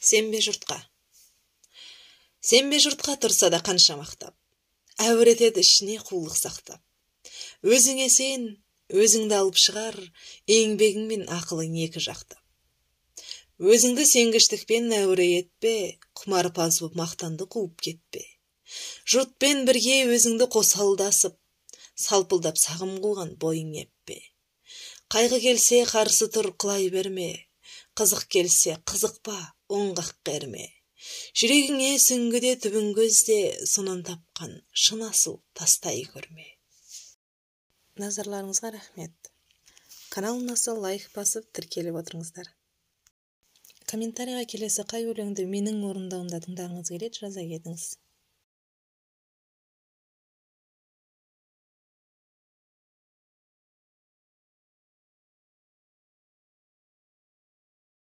Сенбе жұртқа тұрса да қанша мақтап, әуретеді ішіне қулық сақтап. Өзіңе сен, өзіңді алып шығар, еңбегің мен ақылың екі жақтап. Өзіңді сенгіштікпен әуре етпе, құмарпаз боп мақтанды қуып кетпе. Жұртпен бірге өзіңді қосалдасып, салпылдап сағым қуған бойың еппе. Қайғы келсе қарсы тұр құлай берме, қызық келсе қызықпа, оңғақ керме. Жүрегіңе сүңгіде түбін көзде, сонан тапқан шын асыл тастай көрме. Назарларыңызға рахмет. Каналыма лайк басып тіркеліп отырыңыздар. Комментарийға келесі қай өлеңді менің орындауымда тыңдағыңыз келеді, жаза кетіңіз.